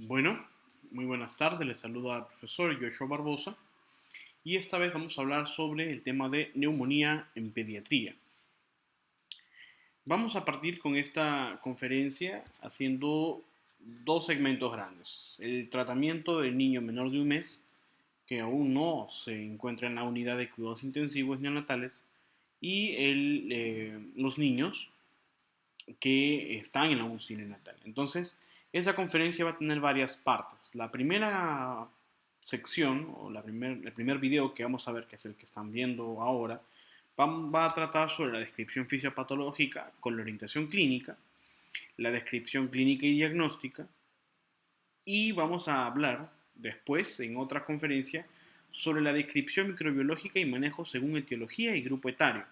Bueno, muy buenas tardes, les saludo al profesor Joshua Barbosa y esta vez vamos a hablar sobre el tema de neumonía en pediatría. Vamos a partir con esta conferencia haciendo dos segmentos grandes. El tratamiento del niño menor de un mes, que aún no se encuentra en la unidad de cuidados intensivos neonatales, y los niños que están en la UCI neonatal. Entonces, esa conferencia va a tener varias partes. La primera sección, o el primer video que vamos a ver, que es el que están viendo ahora, va a tratar sobre la descripción fisiopatológica con la orientación clínica, la descripción clínica y diagnóstica, y vamos a hablar después, en otra conferencia, sobre la descripción microbiológica y manejo según etiología y grupo etario.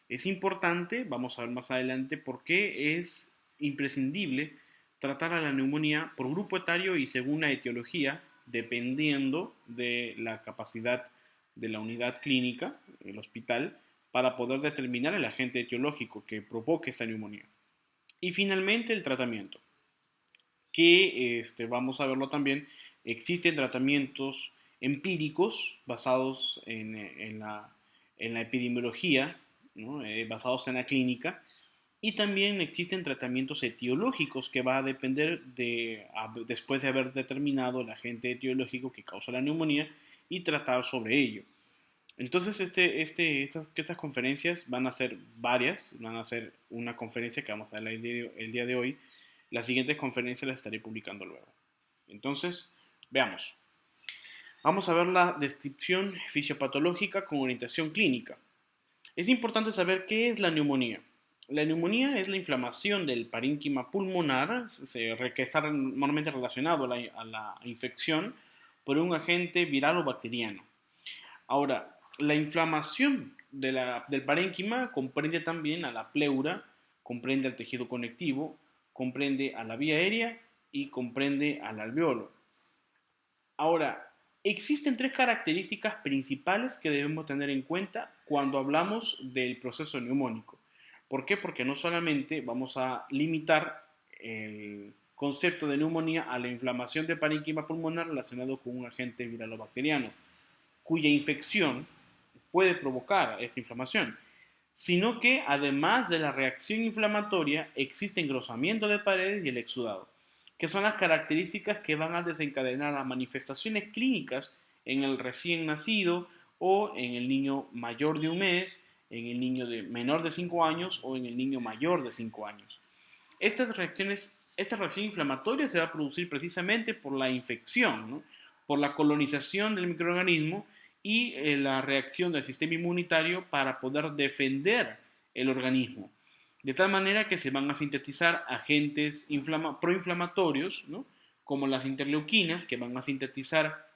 Es importante, vamos a ver más adelante, por qué es imprescindible tratar a la neumonía por grupo etario y según la etiología, dependiendo de la capacidad de la unidad clínica, el hospital, para poder determinar el agente etiológico que provoque esta neumonía. Y finalmente el tratamiento, que vamos a verlo también, existen tratamientos empíricos basados en la epidemiología, ¿no? Basados en la clínica, y también existen tratamientos etiológicos que va a depender después de haber determinado el agente etiológico que causa la neumonía y tratar sobre ello. Entonces, estas conferencias van a ser varias, van a ser una conferencia que vamos a dar el día de hoy. Las siguientes conferencias las estaré publicando luego. Entonces, veamos. Vamos a ver la descripción fisiopatológica con orientación clínica. Es importante saber qué es la neumonía. La neumonía es la inflamación del parénquima pulmonar, que está normalmente relacionado a la infección por un agente viral o bacteriano. Ahora, la inflamación del parénquima comprende también a la pleura, comprende al tejido conectivo, comprende a la vía aérea y comprende al alveolo. Ahora, existen tres características principales que debemos tener en cuenta cuando hablamos del proceso neumónico. ¿Por qué? Porque no solamente vamos a limitar el concepto de neumonía a la inflamación del parénquima pulmonar relacionado con un agente viral o bacteriano, cuya infección puede provocar esta inflamación, sino que además de la reacción inflamatoria existe engrosamiento de paredes y el exudado, que son las características que van a desencadenar las manifestaciones clínicas en el recién nacido o en el niño mayor de un mes, en el niño menor de 5 años o en el niño mayor de 5 años. Esta reacción inflamatoria se va a producir precisamente por la infección, ¿no? Por la colonización del microorganismo y la reacción del sistema inmunitario para poder defender el organismo. De tal manera que se van a sintetizar agentes proinflamatorios, ¿no? Como las interleuquinas, que van a sintetizar,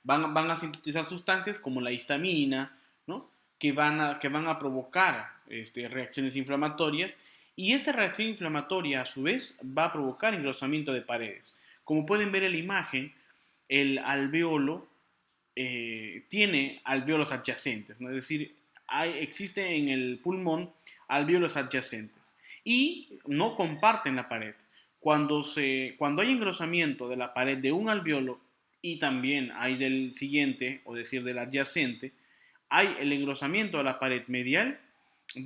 van a sintetizar sustancias como la histamina, ¿no? Que van a provocar reacciones inflamatorias, y esta reacción inflamatoria a su vez va a provocar engrosamiento de paredes. Como pueden ver en la imagen, el alveolo tiene alveolos adyacentes, ¿no? Es decir, existe en el pulmón alveolos adyacentes y no comparten la pared. Cuando hay engrosamiento de la pared de un alveolo y también hay del siguiente, o decir del adyacente, hay el engrosamiento de la pared medial,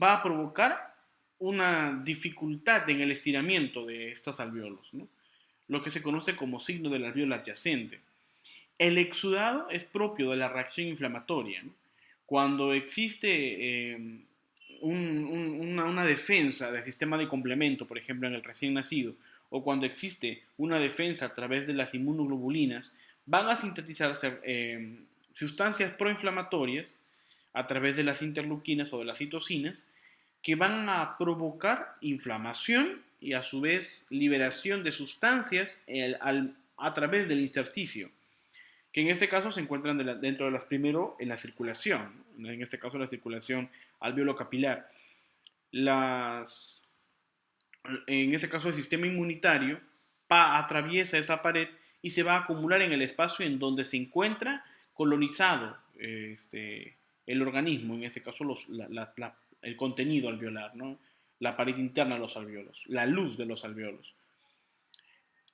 va a provocar una dificultad en el estiramiento de estos alveolos, ¿no? Lo que se conoce como signo del alveolo adyacente. El exudado es propio de la reacción inflamatoria, ¿no? Cuando existe una defensa del sistema de complemento, por ejemplo en el recién nacido, o cuando existe una defensa a través de las inmunoglobulinas, van a sintetizarse sustancias proinflamatorias a través de las interleuquinas o de las citocinas que van a provocar inflamación y a su vez liberación de sustancias a través del intersticio, que en este caso se encuentran dentro de las primero en la circulación, ¿no? En este caso la circulación alveolo-capilar. En este caso el sistema inmunitario atraviesa esa pared y se va a acumular en el espacio en donde se encuentra colonizado el organismo, en este caso el contenido alveolar, ¿no? La pared interna de los alveolos, la luz de los alveolos.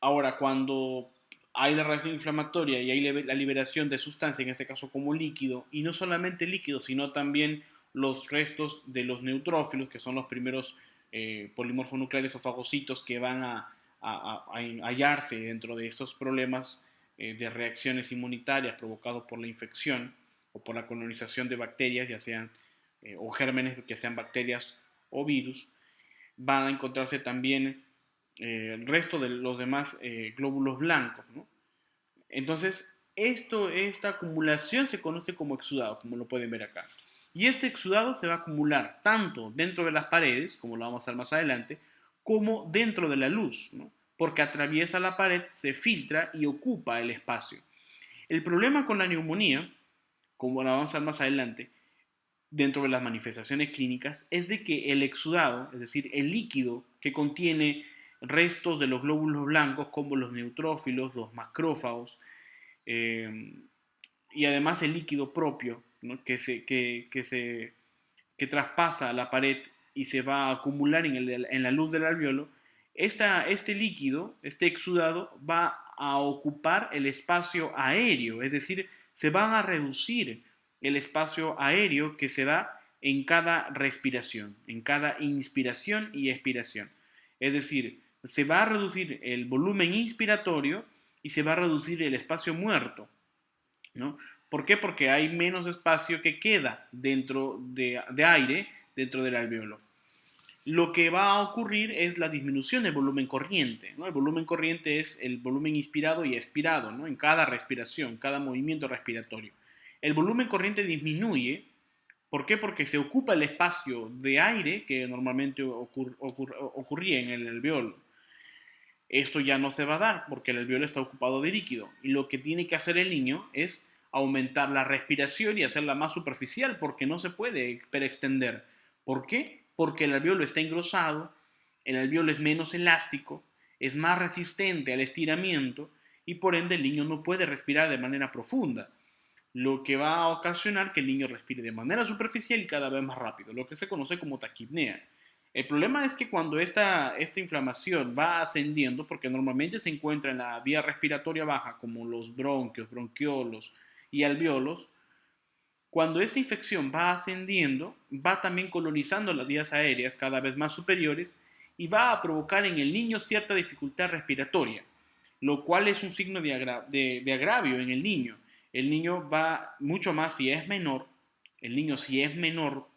Ahora, cuando hay la reacción inflamatoria y hay la liberación de sustancia, en este caso como líquido, y no solamente líquido, sino también los restos de los neutrófilos, que son los primeros polimorfos nucleares o fagocitos que van a hallarse dentro de estos problemas de reacciones inmunitarias provocados por la infección o por la colonización de bacterias, ya sean o gérmenes, que sean bacterias o virus, van a encontrarse también el resto de los demás glóbulos blancos, ¿no? Entonces, esta acumulación se conoce como exudado, como lo pueden ver acá. Y este exudado se va a acumular tanto dentro de las paredes, como lo vamos a ver más adelante, como dentro de la luz, ¿no? Porque atraviesa la pared, se filtra y ocupa el espacio. El problema con la neumonía, como lo vamos a ver más adelante, dentro de las manifestaciones clínicas, es de que el exudado, es decir, el líquido que contiene restos de los glóbulos blancos como los neutrófilos, los macrófagos, eh, y además el líquido propio, ¿no? que traspasa la pared y se va a acumular en la luz del alveolo, este líquido, este exudado, va a ocupar el espacio aéreo, es decir, se va a reducir el espacio aéreo que se da en cada respiración, en cada inspiración y expiración. Es decir, se va a reducir el volumen inspiratorio y se va a reducir el espacio muerto, ¿no? ¿Por qué? Porque hay menos espacio que queda dentro de aire dentro del alveolo. Lo que va a ocurrir es la disminución del volumen corriente, ¿no? El volumen corriente es el volumen inspirado y expirado, ¿no? En cada respiración, cada movimiento respiratorio. El volumen corriente disminuye. ¿Por qué? Porque se ocupa el espacio de aire que normalmente ocurría en el alveolo. Esto ya no se va a dar porque el alveolo está ocupado de líquido. Y lo que tiene que hacer el niño es aumentar la respiración y hacerla más superficial porque no se puede hiperextender. ¿Por qué? Porque el alveolo está engrosado, el alveolo es menos elástico, es más resistente al estiramiento y por ende el niño no puede respirar de manera profunda, lo que va a ocasionar que el niño respire de manera superficial y cada vez más rápido, lo que se conoce como taquipnea. El problema es que cuando esta inflamación va ascendiendo, porque normalmente se encuentra en la vía respiratoria baja, como los bronquios, bronquiolos y alveolos, cuando esta infección va ascendiendo, va también colonizando las vías aéreas cada vez más superiores y va a provocar en el niño cierta dificultad respiratoria, lo cual es un signo de agravio en el niño. El niño va mucho más si es menor, el niño si es menor,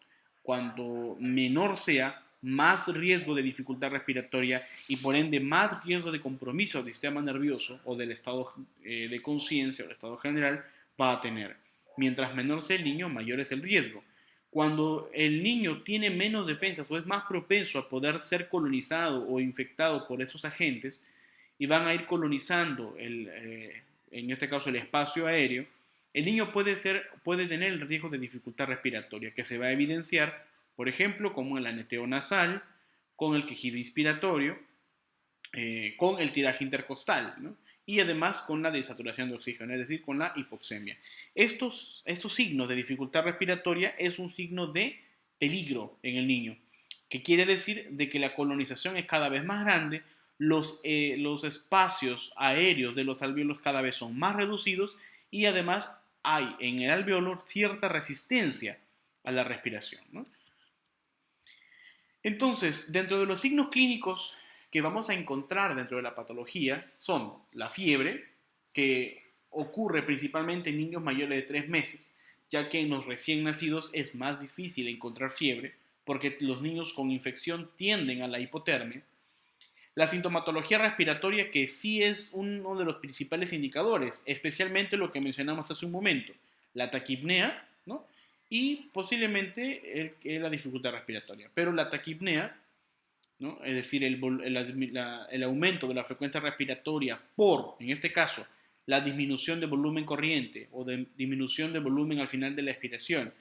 cuanto menor sea, más riesgo de dificultad respiratoria y por ende más riesgo de compromiso del sistema nervioso o del estado de conciencia o del estado general va a tener. Mientras menor sea el niño, mayor es el riesgo. Cuando el niño tiene menos defensas o es más propenso a poder ser colonizado o infectado por esos agentes y van a ir colonizando en este caso el espacio aéreo, el niño puede tener el riesgo de dificultad respiratoria que se va a evidenciar, por ejemplo, como el aleteo nasal, con el quejido inspiratorio, con el tiraje intercostal, ¿no? Y además con la desaturación de oxígeno, es decir, con la hipoxemia. Estos signos de dificultad respiratoria es un signo de peligro en el niño, que quiere decir de que la colonización es cada vez más grande, los espacios aéreos de los alvéolos cada vez son más reducidos y además hay en el alvéolo cierta resistencia a la respiración, ¿no? Entonces, dentro de los signos clínicos que vamos a encontrar dentro de la patología son la fiebre, que ocurre principalmente en niños mayores de 3 meses, ya que en los recién nacidos es más difícil encontrar fiebre, porque los niños con infección tienden a la hipotermia. La sintomatología respiratoria, que sí es uno de los principales indicadores, especialmente lo que mencionamos hace un momento, la taquipnea, ¿no? Y posiblemente la dificultad respiratoria. Pero la taquipnea, ¿no? Es decir, el aumento de la frecuencia respiratoria por, en este caso, la disminución de volumen corriente o de disminución de volumen al final de la expiración,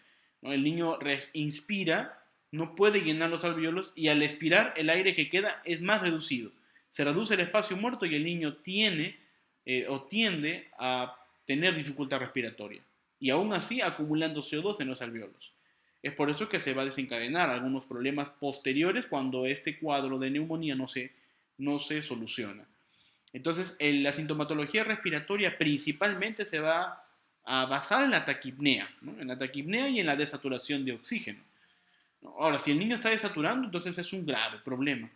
¿no? El niño inspira, no puede llenar los alveolos y al expirar el aire que queda es más reducido. Se reduce el espacio muerto y el niño tiende a tener dificultad respiratoria y aún así acumulando CO2 en los alveolos. Es por eso que se va a desencadenar algunos problemas posteriores cuando este cuadro de neumonía no se soluciona. Entonces, la sintomatología respiratoria principalmente se va a basar en la taquipnea, ¿no? En la taquipnea y en la desaturación de oxígeno. Ahora, si el niño está desaturando, entonces es un grave problema.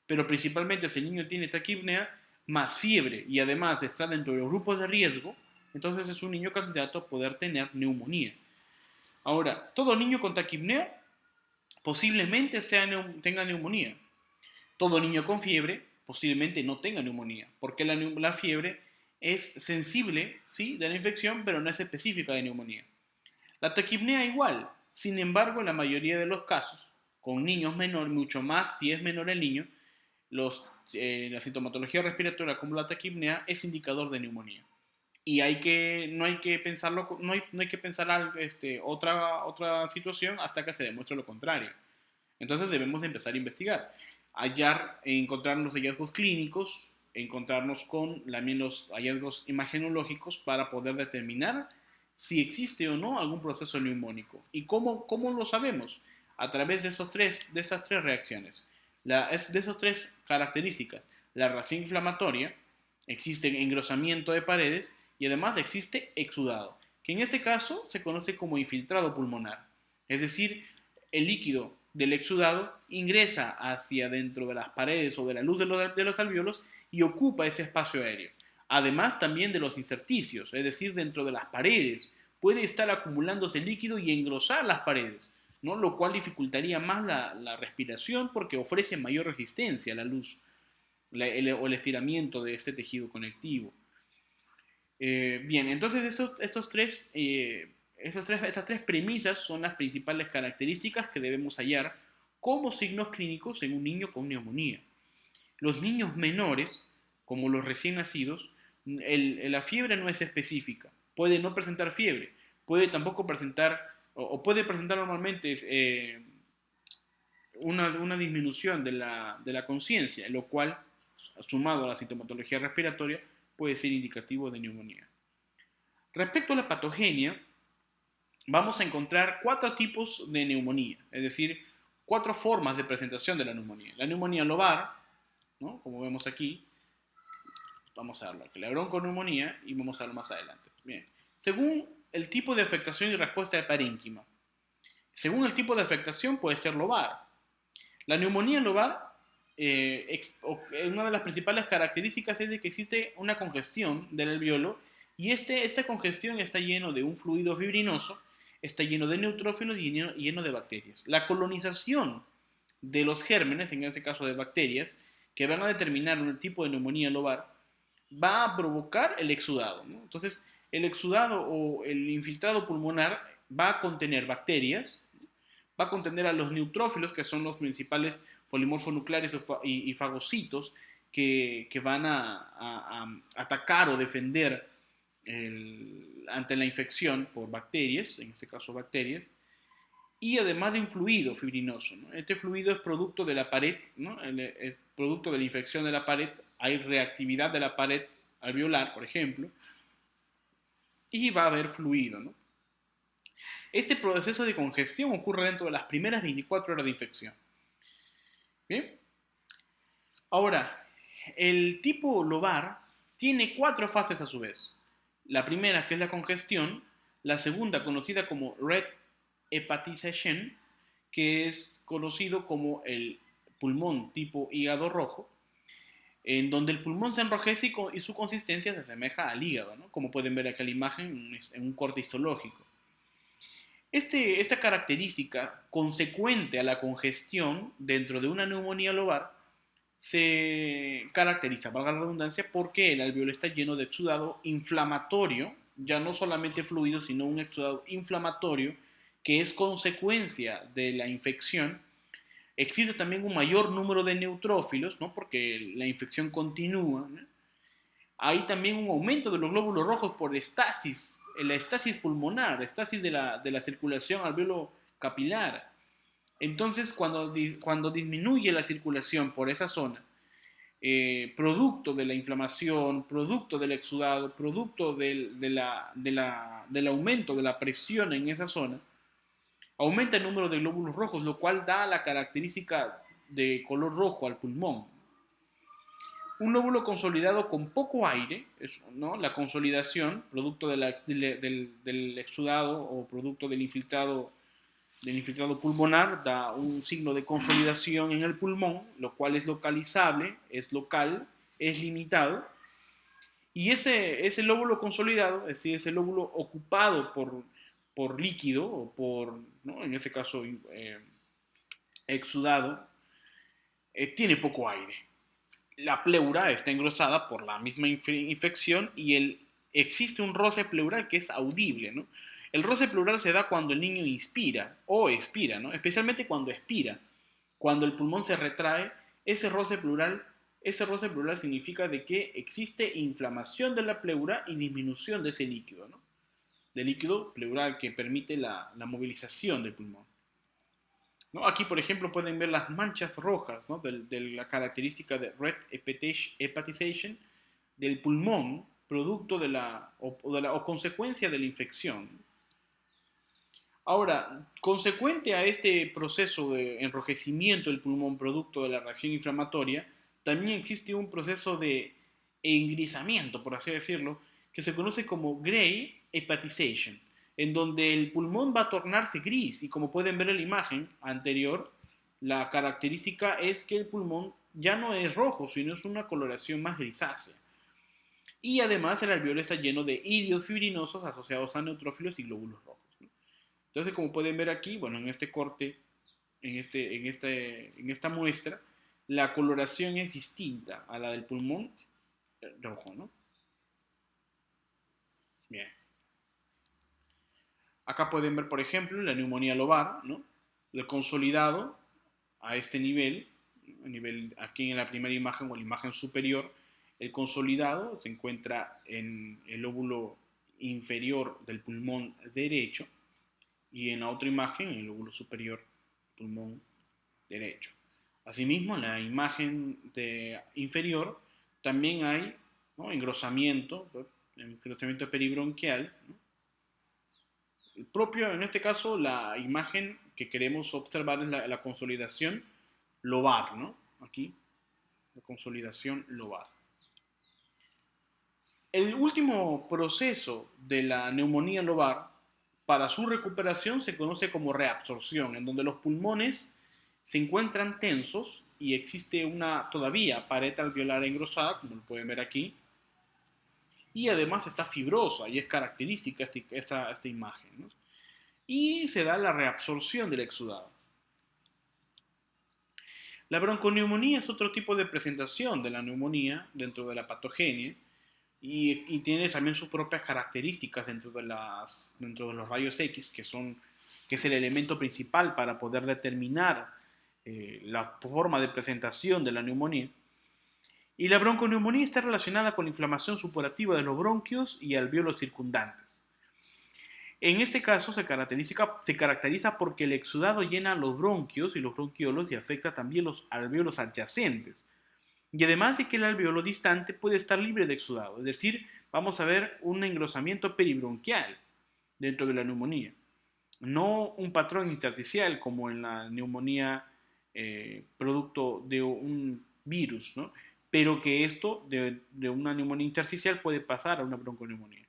Pero principalmente si el niño tiene taquipnea más fiebre y además está dentro de los grupos de riesgo, entonces es un niño candidato a poder tener neumonía. Ahora, todo niño con taquipnea posiblemente tenga neumonía. Todo niño con fiebre posiblemente no tenga neumonía, porque la fiebre es sensible, ¿sí?, de la infección, pero no es específica de neumonía. La taquipnea igual, sin embargo, en la mayoría de los casos, con niños menores, mucho más si es menor el niño, la sintomatología respiratoria como la taquipnea es indicador de neumonía. Y no hay que pensarlo, no hay que pensar otra situación hasta que se demuestre lo contrario. Entonces debemos de empezar a investigar, encontrar los hallazgos clínicos, encontrarnos con también los hallazgos imagenológicos para poder determinar si existe o no algún proceso neumónico. ¿Y cómo lo sabemos? A través de esas tres reacciones, de esas tres características. La reacción inflamatoria, existe engrosamiento de paredes y además existe exudado, que en este caso se conoce como infiltrado pulmonar. Es decir, el líquido del exudado ingresa hacia dentro de las paredes o de la luz de los alvéolos y ocupa ese espacio aéreo. Además también de los intersticios, es decir, dentro de las paredes, puede estar acumulándose líquido y engrosar las paredes, ¿no? Lo cual dificultaría más la respiración porque ofrece mayor resistencia a la luz o el estiramiento de este tejido conectivo. Bien, entonces estas tres premisas son las principales características que debemos hallar como signos clínicos en un niño con neumonía. Los niños menores, como los recién nacidos, la fiebre no es específica. Puede no presentar fiebre, puede tampoco presentar, o puede presentar normalmente una disminución de la conciencia, lo cual, sumado a la sintomatología respiratoria, puede ser indicativo de neumonía. Respecto a la patogenia, vamos a encontrar 4 tipos de neumonía, es decir, 4 formas de presentación de la neumonía. La neumonía lobar, ¿no?, como vemos aquí, vamos a darlo aquí, la bronconeumonía, y vamos a verlo más adelante. Bien. Según el tipo de afectación y respuesta de parénquima, según el tipo de afectación puede ser lobar. La neumonía lobar, una de las principales características es de que existe una congestión del alvéolo y esta congestión está lleno de un fluido fibrinoso, está lleno de neutrófilos y lleno de bacterias. La colonización de los gérmenes, en este caso de bacterias, que van a determinar un tipo de neumonía lobar, va a provocar el exudado, ¿no? Entonces, el exudado o el infiltrado pulmonar va a contener bacterias, va a contener a los neutrófilos, que son los principales polimorfonucleares y fagocitos que van a atacar o defender ante la infección por bacterias, en este caso bacterias, y además de un fluido fibrinoso, ¿no? Este fluido es producto de la pared, ¿no? Es producto de la infección de la pared, hay reactividad de la pared alveolar, por ejemplo, y va a haber fluido, ¿no? Este proceso de congestión ocurre dentro de las primeras 24 horas de infección. Bien. Ahora, el tipo lobar tiene 4 fases a su vez. La primera, que es la congestión, la segunda, conocida como red hepatization, que es conocido como el pulmón tipo hígado rojo, en donde el pulmón se enrojece y su consistencia se asemeja al hígado, ¿no?, como pueden ver acá en la imagen en un corte histológico. Esta característica consecuente a la congestión dentro de una neumonía lobar se caracteriza, valga la redundancia, porque el alvéolo está lleno de exudado inflamatorio, ya no solamente fluido, sino un exudado inflamatorio que es consecuencia de la infección. Existe también un mayor número de neutrófilos, ¿no?, porque la infección continúa, ¿no? Hay también un aumento de los glóbulos rojos por estasis, la estasis pulmonar, estasis de la circulación alvéolo capilar. Entonces, cuando disminuye la circulación por esa zona, producto de la inflamación, producto del exudado, producto del aumento de la presión en esa zona, aumenta el número de glóbulos rojos, lo cual da la característica de color rojo al pulmón. Un lóbulo consolidado con poco aire, ¿no? La consolidación, producto del exudado o producto del infiltrado pulmonar, da un signo de consolidación en el pulmón, lo cual es localizable, es local, es limitado. Y ese lóbulo consolidado, es decir, ese lóbulo ocupado por líquido o por, ¿no? En este caso, exudado, tiene poco aire. La pleura está engrosada por la misma infección y existe un roce pleural que es audible, ¿no? El roce pleural se da cuando el niño inspira o expira, ¿no? Especialmente cuando expira. Cuando el pulmón se retrae, ese roce pleural significa de que existe inflamación de la pleura y disminución de ese líquido, ¿no? Del líquido pleural que permite la movilización del pulmón. ¿No? Aquí, por ejemplo, pueden ver las manchas rojas, ¿no? de la característica de red hepatization del pulmón, producto o consecuencia de la infección. Ahora, consecuente a este proceso de enrojecimiento del pulmón producto de la reacción inflamatoria, también existe un proceso de engrisamiento, por así decirlo, que se conoce como gray hepatization, en donde el pulmón va a tornarse gris y como pueden ver en la imagen anterior, la característica es que el pulmón ya no es rojo, sino es una coloración más grisácea. Y además el alveolo está lleno de irios fibrinosos asociados a neutrófilos y glóbulos rojos. Entonces, como pueden ver aquí, bueno, en este corte, en esta muestra, la coloración es distinta a la del pulmón rojo, ¿no? Bien. Acá pueden ver, por ejemplo, la neumonía lobar, ¿no? El consolidado a este nivel, aquí en la primera imagen o en la imagen superior, el consolidado se encuentra en el lóbulo inferior del pulmón derecho y en la otra imagen, en el lóbulo superior, pulmón derecho. Asimismo, en la imagen inferior también hay, ¿no? engrosamiento peribronquial, ¿no? El propio, en este caso, la imagen que queremos observar es la consolidación lobar, ¿no? Aquí, la consolidación lobar. El último proceso de la neumonía lobar, para su recuperación se conoce como reabsorción, en donde los pulmones se encuentran tensos y existe una todavía pared alveolar engrosada, como lo pueden ver aquí, y además está fibrosa y es característica esta imagen, ¿no? Y se da la reabsorción del exudado. La bronconeumonía es otro tipo de presentación de la neumonía dentro de la patogenia y tiene también sus propias características dentro de los rayos X, que es el elemento principal para poder determinar la forma de presentación de la neumonía. Y la bronconeumonía está relacionada con la inflamación supurativa de los bronquios y alvéolos circundantes. En este caso se caracteriza porque el exudado llena los bronquios y los bronquiolos y afecta también los alvéolos adyacentes. Y además de que el alvéolo distante puede estar libre de exudado, es decir, vamos a ver un engrosamiento peribronquial dentro de la neumonía. No un patrón intersticial como en la neumonía producto de un virus, ¿no? Pero que esto de una neumonía intersticial puede pasar a una bronconeumonía.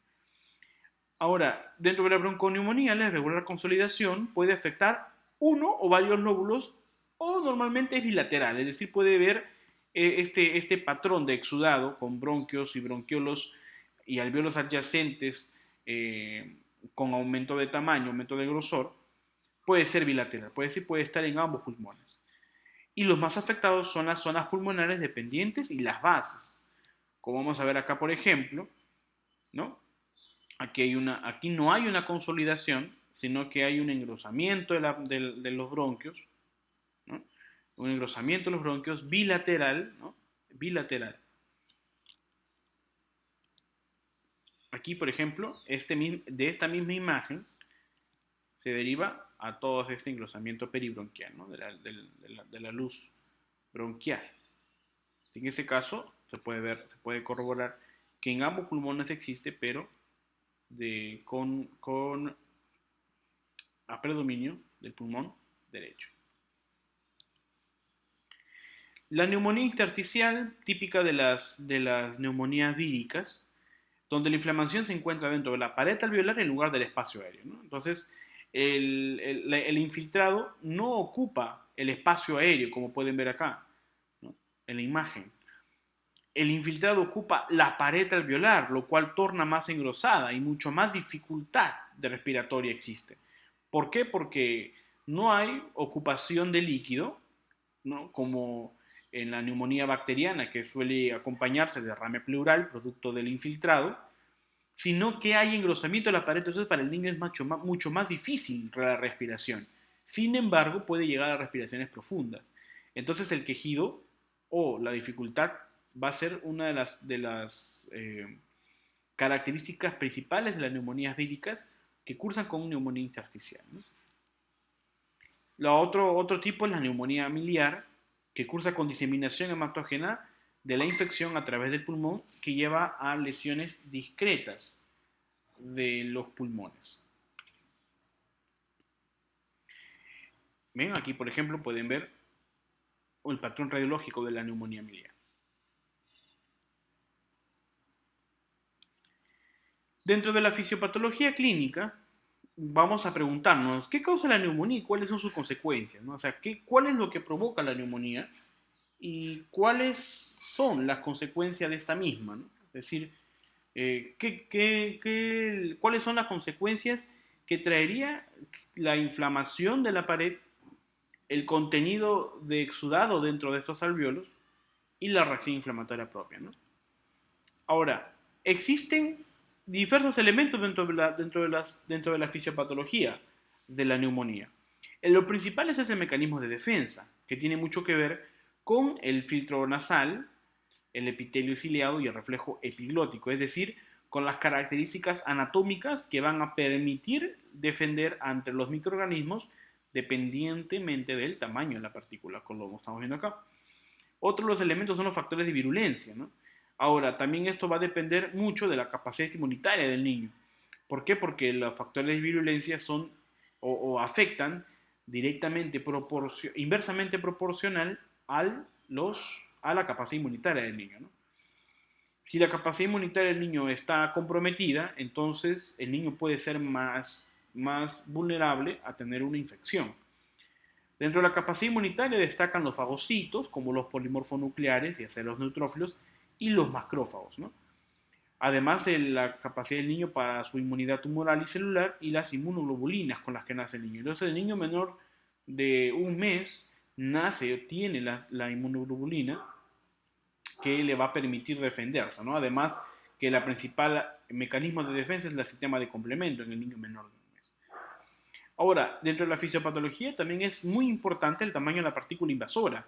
Ahora, dentro de la bronconeumonía, la irregular consolidación puede afectar uno o varios lóbulos o normalmente es bilateral, es decir, puede ver este patrón de exudado con bronquios y bronquiolos y alvéolos adyacentes con aumento de tamaño, aumento de grosor, puede ser bilateral, puede estar en ambos pulmones. Y los más afectados son las zonas pulmonares dependientes y las bases. Como vamos a ver acá, por ejemplo, ¿no? Aquí no hay una consolidación, sino que hay un engrosamiento de los bronquios, ¿no? Un engrosamiento de los bronquios bilateral, ¿no? Bilateral. Aquí, por ejemplo, de esta misma imagen se deriva a todo este engrosamiento peribronquial, ¿no? de la luz bronquial. En este caso, se puede corroborar que en ambos pulmones existe, pero con a predominio del pulmón derecho. La neumonía intersticial, típica de las neumonías víricas, donde la inflamación se encuentra dentro de la pared alveolar en lugar del espacio aéreo, ¿no? Entonces, el infiltrado no ocupa el espacio aéreo, como pueden ver acá, ¿no? En la imagen. El infiltrado ocupa la pared alveolar, lo cual torna más engrosada y mucho más dificultad de respiratoria existe. ¿Por qué? Porque no hay ocupación de líquido, ¿no? Como en la neumonía bacteriana, que suele acompañarse de derrame pleural, producto del infiltrado, sino que hay engrosamiento de la pared, entonces para el niño es mucho más difícil la respiración. Sin embargo, puede llegar a respiraciones profundas. Entonces el quejido o la dificultad va a ser una de las características principales de las neumonías víricas que cursan con neumonía intersticial, ¿no? Otro tipo es la neumonía miliar, que cursa con diseminación hematógena de la infección a través del pulmón, que lleva a lesiones discretas de los pulmones. ¿Ven? Aquí, por ejemplo, pueden ver el patrón radiológico de la neumonía miliar. Dentro de la fisiopatología clínica, vamos a preguntarnos qué causa la neumonía y cuáles son sus consecuencias, ¿no? O sea, ¿cuál es lo que provoca la neumonía y cuáles son las consecuencias de esta misma, ¿no? Es decir, ¿cuáles son las consecuencias que traería la inflamación de la pared, el contenido de exudado dentro de estos alvéolos y la reacción inflamatoria propia, ¿no? Ahora, existen diversos elementos dentro de la fisiopatología de la neumonía. Lo principal es ese mecanismo de defensa, que tiene mucho que ver con el filtro nasal, el epitelio ciliado y el reflejo epiglótico, es decir, con las características anatómicas que van a permitir defender ante los microorganismos dependientemente del tamaño de la partícula, como lo estamos viendo acá. Otro de los elementos son los factores de virulencia, ¿no? Ahora, también esto va a depender mucho de la capacidad inmunitaria del niño. ¿Por qué? Porque los factores de virulencia son o afectan directamente, inversamente proporcional a la capacidad inmunitaria del niño, ¿no? Si la capacidad inmunitaria del niño está comprometida, entonces el niño puede ser más vulnerable a tener una infección. Dentro de la capacidad inmunitaria destacan los fagocitos, como los polimorfonucleares, ya sea los neutrófilos, y los macrófagos, ¿no? Además de la capacidad del niño para su inmunidad tumoral y celular y las inmunoglobulinas con las que nace el niño. Entonces el niño menor de un mes nace o tiene la inmunoglobulina que le va a permitir defenderse, ¿no? Además que el principal mecanismo de defensa es el sistema de complemento en el niño menor de un mes. Ahora, dentro de la fisiopatología también es muy importante el tamaño de la partícula invasora,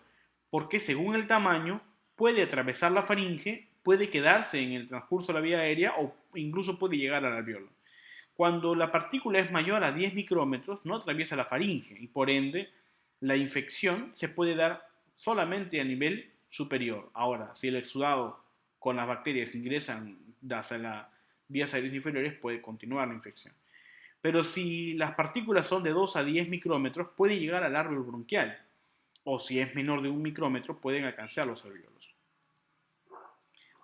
porque según el tamaño puede atravesar la faringe, puede quedarse en el transcurso de la vía aérea o incluso puede llegar al alveolo. Cuando la partícula es mayor a 10 micrómetros, no atraviesa la faringe y por ende la infección se puede dar solamente a nivel superior. Ahora, si el exudado con las bacterias ingresan hacia las vías aéreas inferiores, puede continuar la infección. Pero si las partículas son de 2 a 10 micrómetros, puede llegar al árbol bronquial. O si es menor de 1 micrómetro, pueden alcanzar los alvéolos.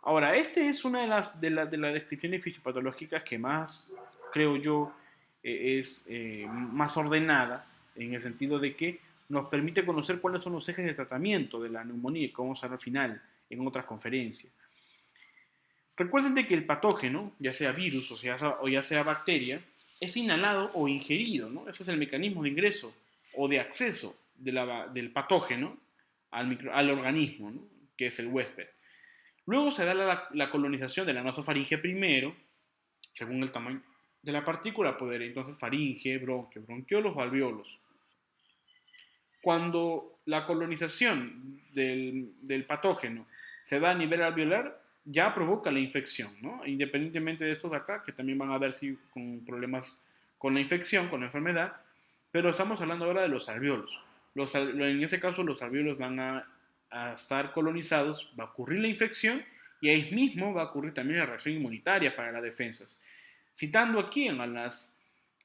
Ahora, esta es una de las descripciones fisiopatológicas que más, creo yo, es más ordenada, en el sentido de que nos permite conocer cuáles son los ejes de tratamiento de la neumonía, que vamos a ver al final en otras conferencias. Recuerden que el patógeno, ya sea virus o ya sea bacteria, es inhalado o ingerido, ¿no? Ese es el mecanismo de ingreso o de acceso del patógeno al organismo, ¿no? Que es el huésped. Luego se da la colonización de la nasofaringe primero, según el tamaño de la partícula, poder entonces faringe, bronquio, bronquiolos o alvéolos. Cuando la colonización del patógeno se da a nivel alveolar, ya provoca la infección, ¿no? Independientemente de estos de acá, que también van a ver si con problemas con la infección, con la enfermedad, pero estamos hablando ahora de los alvéolos. En ese caso, los alvéolos van a estar colonizados, va a ocurrir la infección y ahí mismo va a ocurrir también la reacción inmunitaria para las defensas. Citando aquí a las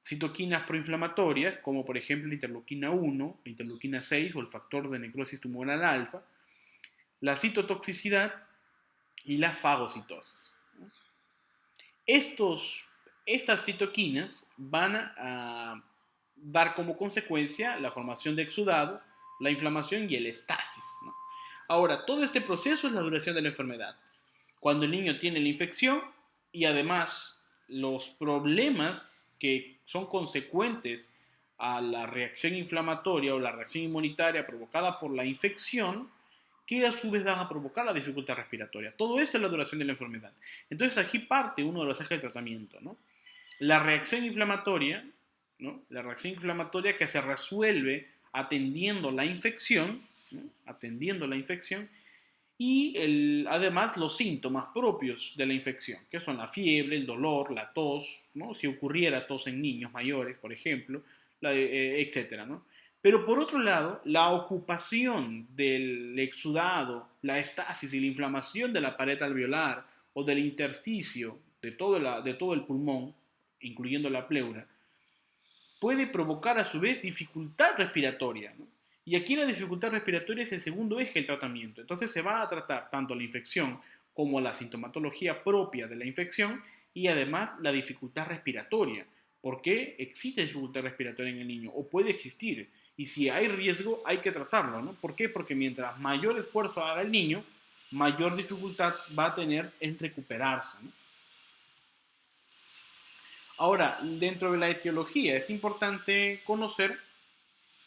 citoquinas proinflamatorias, como por ejemplo la interleuquina 1, la interleuquina 6 o el factor de necrosis tumoral alfa, la citotoxicidad y la fagocitosis. Estas citoquinas van a dar como consecuencia la formación de exudado, la inflamación y el estasis, ¿no? Ahora, todo este proceso es la duración de la enfermedad. Cuando el niño tiene la infección y además los problemas que son consecuentes a la reacción inflamatoria o la reacción inmunitaria provocada por la infección, que a su vez van a provocar la dificultad respiratoria. Todo esto es la duración de la enfermedad. Entonces aquí parte uno de los ejes de tratamiento, ¿no? La reacción inflamatoria, ¿no? La reacción inflamatoria que se resuelve atendiendo la infección, ¿no? Atendiendo la infección y además los síntomas propios de la infección, que son la fiebre, el dolor, la tos, ¿no? Si ocurriera tos en niños mayores, por ejemplo, etcétera, ¿no? Pero por otro lado, la ocupación del exudado, la estasis y la inflamación de la pared alveolar o del intersticio de todo el pulmón, incluyendo la pleura, puede provocar a su vez dificultad respiratoria, ¿no? Y aquí la dificultad respiratoria es el segundo eje del tratamiento. Entonces se va a tratar tanto la infección como la sintomatología propia de la infección y además la dificultad respiratoria. ¿Por qué existe dificultad respiratoria en el niño? O puede existir. Y si hay riesgo, hay que tratarlo, ¿no? ¿Por qué? Porque mientras mayor esfuerzo haga el niño, mayor dificultad va a tener en recuperarse, ¿no? Ahora, dentro de la etiología es importante conocer,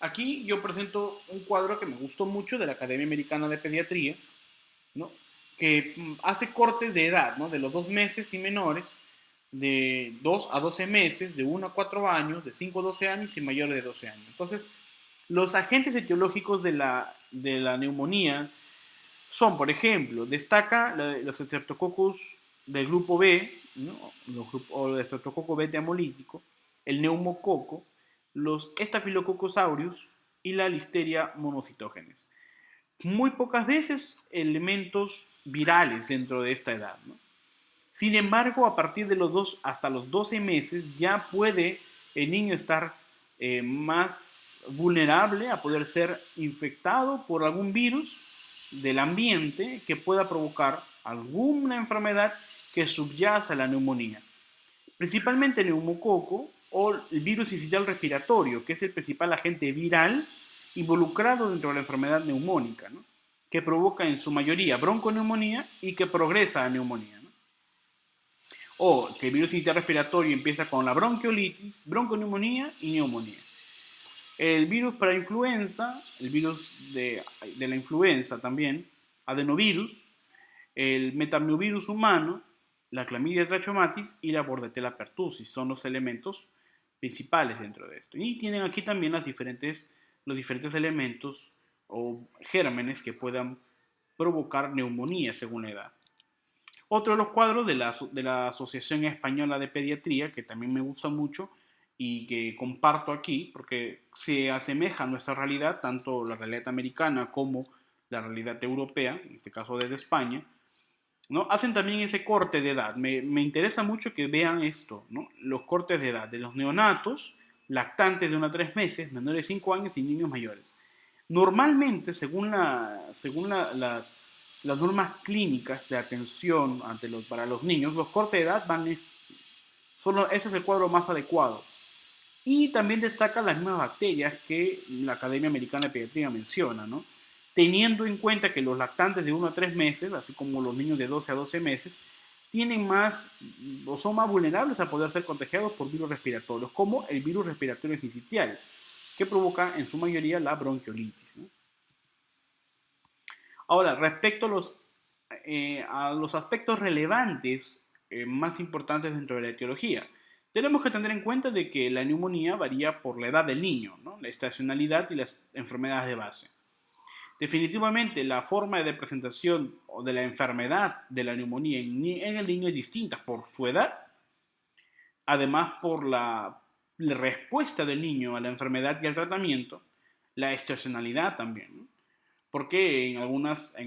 aquí yo presento un cuadro que me gustó mucho de la Academia Americana de Pediatría, ¿no? Que hace cortes de edad, ¿no? De los 2 meses y menores, de 2 a 12 meses, de 1 a 4 años, de 5 a 12 años y mayores de 12 años. Entonces, los agentes etiológicos de la neumonía son, por ejemplo, destaca los Streptococcus del grupo B, ¿no? O el Streptococo beta hemolítico, el neumococo, los Staphylococcus aureus y la Listeria monocytogenes. Muy pocas veces elementos virales dentro de esta edad, ¿no? Sin embargo, a partir de los 2 hasta los 12 meses ya puede el niño estar más vulnerable a poder ser infectado por algún virus del ambiente que pueda provocar alguna enfermedad que subyace a la neumonía. Principalmente el neumococo o el virus sincitial respiratorio, que es el principal agente viral involucrado dentro de la enfermedad neumónica, ¿no? Que provoca en su mayoría bronconeumonía y que progresa a neumonía, ¿no? O que el virus sincitial respiratorio empieza con la bronquiolitis, bronconeumonía y neumonía. El virus para influenza, el virus de la influenza también, adenovirus, el metamnovirus humano, la clamidia trachomatis y la bordetella pertussis son los elementos principales dentro de esto. Y tienen aquí también los diferentes elementos o gérmenes que puedan provocar neumonía según la edad. Otro de los cuadros de la Asociación Española de Pediatría, que también me gusta mucho y que comparto aquí, porque se asemeja a nuestra realidad, tanto la realidad americana como la realidad europea, en este caso desde España, ¿no? Hacen también ese corte de edad. Me interesa mucho que vean esto, ¿no? Los cortes de edad de los neonatos, lactantes de 1 a 3 meses, menores de 5 años y niños mayores. Normalmente, según las normas clínicas de atención para los niños, los cortes de edad ese es el cuadro más adecuado. Y también destaca las mismas bacterias que la Academia Americana de Pediatría menciona, ¿no? Teniendo en cuenta que los lactantes de 1 a 3 meses, así como los niños de 12 a 12 meses, tienen más o son más vulnerables a poder ser contagiados por virus respiratorios, como el virus respiratorio sincitial, que provoca en su mayoría la bronquiolitis, ¿no? Ahora, respecto a los aspectos relevantes más importantes dentro de la etiología, tenemos que tener en cuenta de que la neumonía varía por la edad del niño, ¿no? La estacionalidad y las enfermedades de base. Definitivamente la forma de presentación o de la enfermedad de la neumonía en el niño es distinta por su edad, además por la respuesta del niño a la enfermedad y al tratamiento, la estacionalidad también, ¿no? Porque en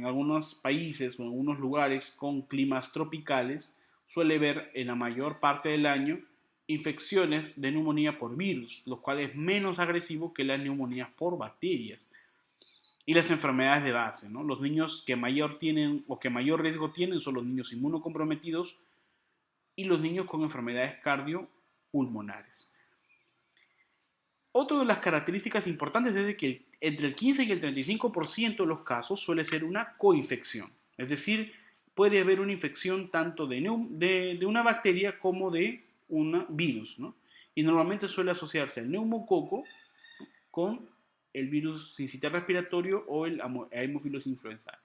algunos países o en algunos lugares con climas tropicales suele haber en la mayor parte del año infecciones de neumonía por virus, lo cual es menos agresivo que las neumonías por bacterias. Y las enfermedades de base, ¿no? Los niños que mayor tienen o que mayor riesgo tienen son los niños inmunocomprometidos y los niños con enfermedades cardiopulmonares. Otra de las características importantes es de que entre el 15 y el 35% de los casos suele ser una coinfección. Es decir, puede haber una infección tanto de una bacteria como de un virus, ¿no? Y normalmente suele asociarse el neumococo con el virus sincitial respiratorio o el Haemophilus influenzae.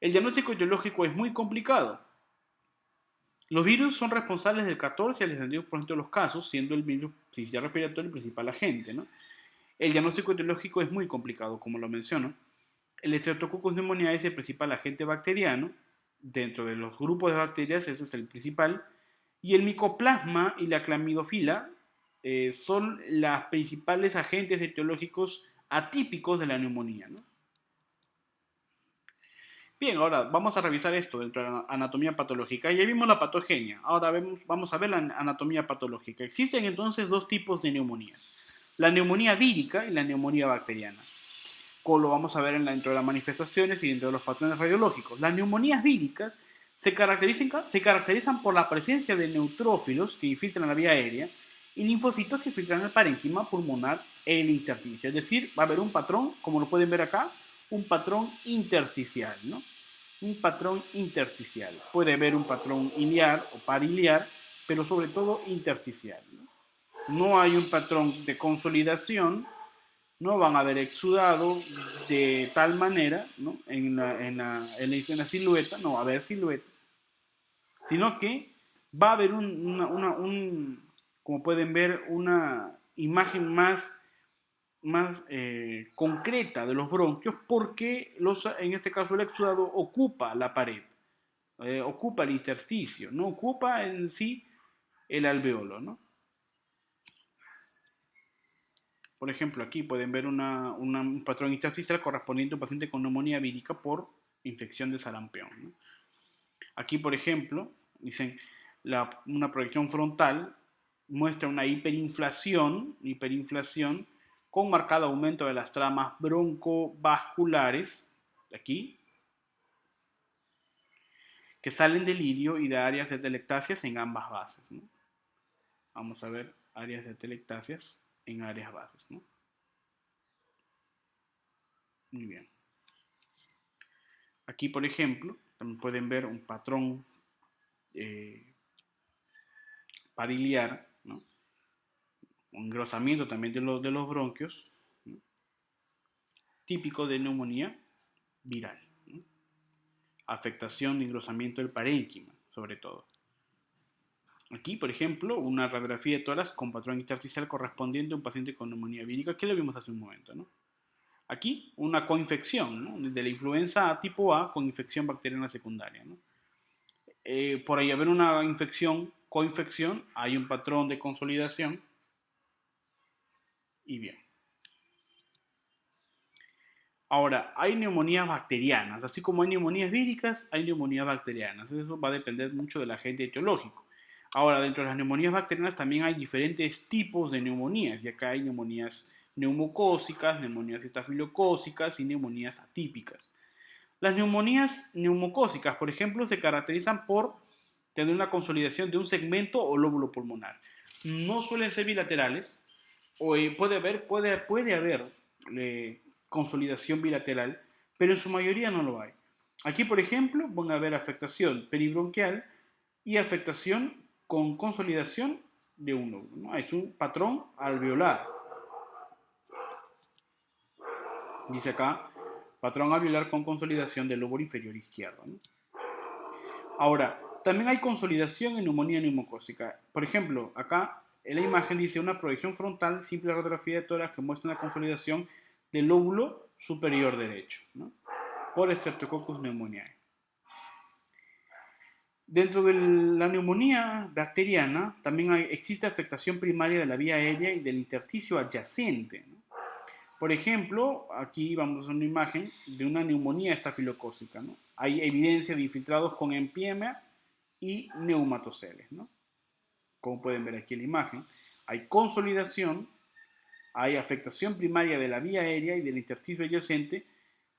El diagnóstico etiológico es muy complicado. Los virus son responsables del 14 al 62% de los casos, siendo el virus sincitial respiratorio el principal agente, ¿no? El diagnóstico etiológico es muy complicado, como lo menciono. El Streptococcus pneumoniae es el principal agente bacteriano. Dentro de los grupos de bacterias, ese es el principal. Y el micoplasma y la clamidofila son los principales agentes etiológicos atípicos de la neumonía, ¿no? Bien, ahora vamos a revisar esto dentro de la anatomía patológica. Ya vimos la patogenia, ahora vamos a ver la anatomía patológica. Existen entonces dos tipos de neumonías, la neumonía vírica y la neumonía bacteriana. Como lo vamos a ver dentro de las manifestaciones y dentro de los patrones radiológicos. Las neumonías víricas se caracterizan por la presencia de neutrófilos que infiltran la vía aérea y linfocitos que filtran el parénquima pulmonar e el intersticio. Es decir, va a haber un patrón, como lo pueden ver acá, un patrón intersticial, ¿no? Un patrón intersticial. Puede haber un patrón iliar o pariliar, pero sobre todo intersticial, ¿no? No hay un patrón de consolidación, no van a haber exudado de tal manera, ¿no? en la silueta, no va a haber silueta, sino que va a haber como pueden ver, una imagen más concreta de los bronquios porque en este caso el exudado ocupa la pared, ocupa el intersticio, no ocupa en sí el alveolo, ¿no? Por ejemplo, aquí pueden ver un patrón intersticial correspondiente a un paciente con neumonía vírica por infección de sarampión, ¿no? Aquí, por ejemplo, dicen una proyección frontal muestra una hiperinflación con marcado aumento de las tramas broncovasculares, aquí, que salen del ilirio y de áreas de telectasias en ambas bases, ¿no? Vamos a ver áreas de telectasias en áreas bases, ¿no? Muy bien. Aquí, por ejemplo, también pueden ver un patrón pariliar, ¿no? Un engrosamiento también de los bronquios, ¿no? Típico de neumonía viral, ¿no? Afectación de engrosamiento del parénquima, sobre todo. Aquí, por ejemplo, una radiografía de tórax con patrón intersticial correspondiente a un paciente con neumonía vírica, que lo vimos hace un momento, ¿no? Aquí, una coinfección, ¿no? De la influenza tipo A con infección bacteriana secundaria, ¿no? Por ahí haber una coinfección, hay un patrón de consolidación y bien. Ahora, hay neumonías bacterianas, así como hay neumonías víricas, hay neumonías bacterianas. Eso va a depender mucho del agente etiológico. Ahora, dentro de las neumonías bacterianas también hay diferentes tipos de neumonías, y acá hay neumonías neumocócicas, neumonías estafilocócicas y neumonías atípicas. Las neumonías neumocócicas, por ejemplo, se caracterizan por tener una consolidación de un segmento o lóbulo pulmonar. No suelen ser bilaterales, o puede haber consolidación bilateral, pero en su mayoría no lo hay. Aquí, por ejemplo, van a haber afectación peribronquial y afectación con consolidación de un lóbulo, ¿no? Es un patrón alveolar. Dice acá, patrón alveolar con consolidación del lóbulo inferior izquierdo, ¿no? Ahora, también hay consolidación en neumonía neumocócica. Por ejemplo, acá en la imagen dice una proyección frontal, simple radiografía de tórax que muestra una consolidación del lóbulo superior derecho, ¿no? Por Streptococcus pneumoniae. Dentro de la neumonía bacteriana también existe afectación primaria de la vía aérea y del intersticio adyacente, ¿no? Por ejemplo, aquí vamos a una imagen de una neumonía estafilocócica, ¿no? Hay evidencia de infiltrados con empiema y neumatoceles, ¿no? Como pueden ver aquí en la imagen, hay consolidación, hay afectación primaria de la vía aérea y del intersticio adyacente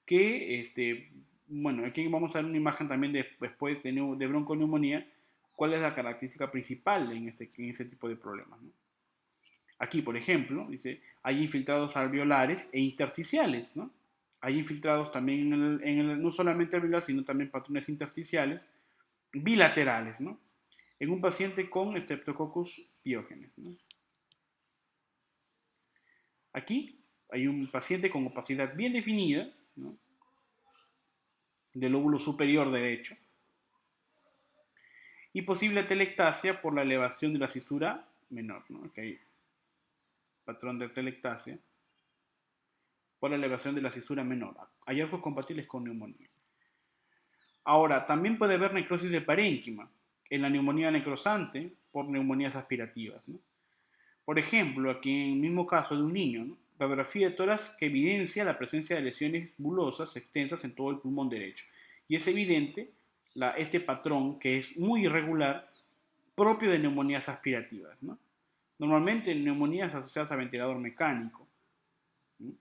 que, bueno, aquí vamos a ver una imagen también después de bronconeumonía, cuál es la característica principal en este tipo de problemas, ¿no? Aquí, por ejemplo, dice, hay infiltrados alveolares e intersticiales, ¿no? Hay infiltrados también no solamente alveolar, sino también patrones intersticiales bilaterales, ¿no? En un paciente con Streptococcus pyogenes, ¿no? Aquí hay un paciente con opacidad bien definida, ¿no?, del lóbulo superior derecho y posible telectasia por la elevación de la cisura menor, ¿no? Aquí hay patrón de telectasia por la elevación de la cisura menor, hallazgos compatibles con neumonía. Ahora, también puede haber necrosis de parénquima en la neumonía necrosante por neumonías aspirativas, ¿no? Por ejemplo, aquí en el mismo caso de un niño, ¿no?, radiografía de tórax que evidencia la presencia de lesiones bulosas extensas en todo el pulmón derecho. Y es evidente este patrón que es muy irregular, propio de neumonías aspirativas, ¿no? Normalmente neumonías asociadas a ventilador mecánico, ¿no?,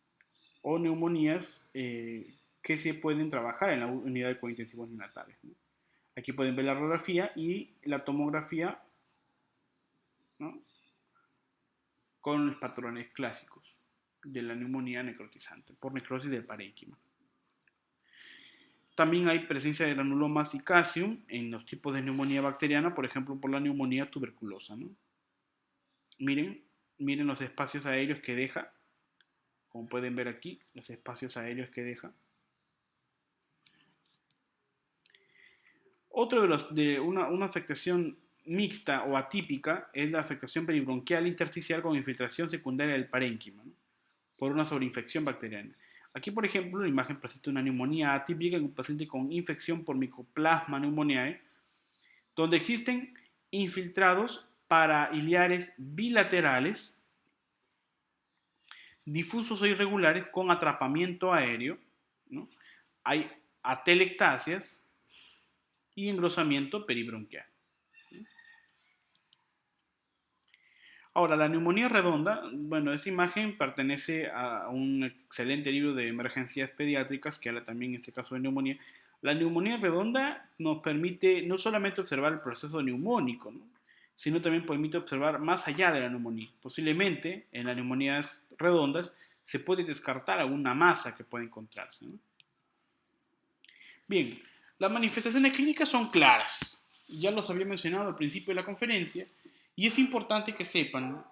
o neumonías que se pueden trabajar en la unidad de cuidados intensivos neonatales, ¿no? Aquí pueden ver la radiografía y la tomografía, ¿no?, con los patrones clásicos de la neumonía necrotizante por necrosis del parénquima. También hay presencia de granulomas y calcium en los tipos de neumonía bacteriana, por ejemplo, por la neumonía tuberculosa, ¿no? Miren los espacios aéreos que deja, como pueden ver aquí, los espacios aéreos que deja. Otro de una afectación mixta o atípica es la afectación peribronquial intersticial con infiltración secundaria del parénquima, ¿no?, por una sobreinfección bacteriana. Aquí, por ejemplo, la imagen presenta una neumonía atípica en un paciente con infección por Mycoplasma pneumoniae, donde existen infiltrados parailiares bilaterales, difusos o irregulares con atrapamiento aéreo, ¿no? Hay atelectasias y engrosamiento peribronquial. Ahora, la neumonía redonda, bueno, esta imagen pertenece a un excelente libro de emergencias pediátricas que habla también en este caso de neumonía. La neumonía redonda nos permite no solamente observar el proceso neumónico, ¿no?, sino también permite observar más allá de la neumonía. Posiblemente en las neumonías redondas se puede descartar alguna masa que puede encontrarse, ¿no? Bien, las manifestaciones clínicas son claras. Ya los había mencionado al principio de la conferencia y es importante que sepan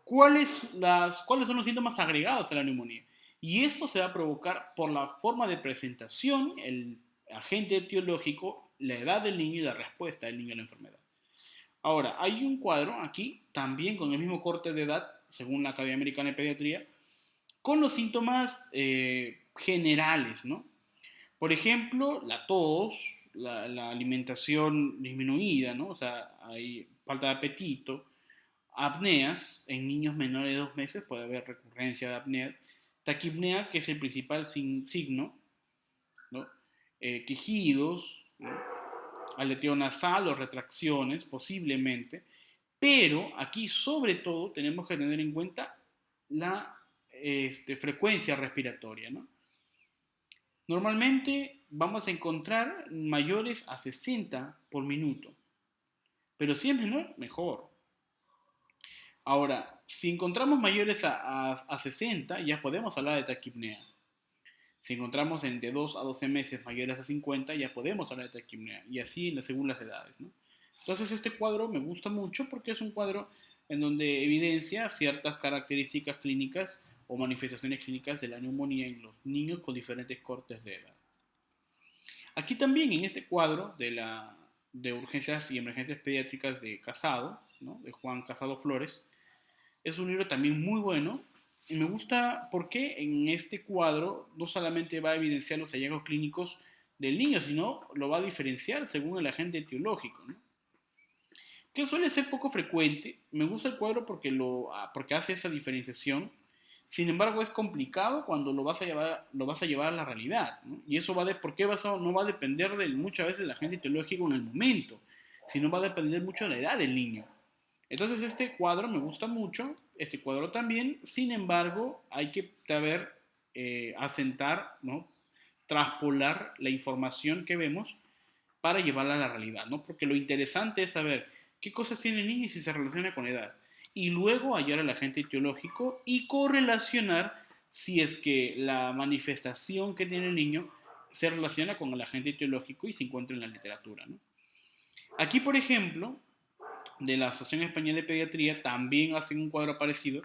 cuáles son los síntomas agregados a la neumonía. Y esto se va a provocar por la forma de presentación, el agente etiológico, la edad del niño y la respuesta del niño a la enfermedad. Ahora, hay un cuadro aquí, también con el mismo corte de edad, según la Academia Americana de Pediatría, con los síntomas generales, ¿no? Por ejemplo, la tos, la alimentación disminuida, ¿no? O sea, hay falta de apetito, apneas, en niños menores de 2 meses puede haber recurrencia de apnea, taquipnea, que es el principal signo, ¿no? Quejidos, ¿no?, aleteo nasal o retracciones, posiblemente, pero aquí sobre todo tenemos que tener en cuenta la frecuencia respiratoria, ¿no? Normalmente vamos a encontrar mayores a 60 por minuto, pero si es menor, mejor. Ahora, si encontramos mayores a 60, ya podemos hablar de taquipnea. Si encontramos entre 2 a 12 meses mayores a 50, ya podemos hablar de taquipnea. Y así según las edades, ¿no? Entonces este cuadro me gusta mucho porque es un cuadro en donde evidencia ciertas características clínicas o manifestaciones clínicas de la neumonía en los niños con diferentes cortes de edad. Aquí también en este cuadro de urgencias y emergencias pediátricas de Casado, ¿no?, de Juan Casado Flores, es un libro también muy bueno y me gusta porque en este cuadro no solamente va a evidenciar los hallazgos clínicos del niño, sino lo va a diferenciar según el agente etiológico, ¿no?, que suele ser poco frecuente. Me gusta el cuadro porque hace esa diferenciación. Sin embargo, es complicado cuando lo vas a llevar a la realidad, ¿no? Y eso no va a depender muchas veces del agente etiológico en el momento, sino va a depender mucho de la edad del niño. Entonces este cuadro me gusta mucho este cuadro también. Sin embargo, hay que saber asentar, ¿no? Traspolar la información que vemos para llevarla a la realidad, ¿no? Porque lo interesante es saber qué cosas tiene el niño y si se relaciona con edad. Y luego hallar al agente etiológico y correlacionar si es que la manifestación que tiene el niño se relaciona con el agente etiológico y se encuentra en la literatura, ¿no? Aquí, por ejemplo, de la Asociación Española de Pediatría también hacen un cuadro parecido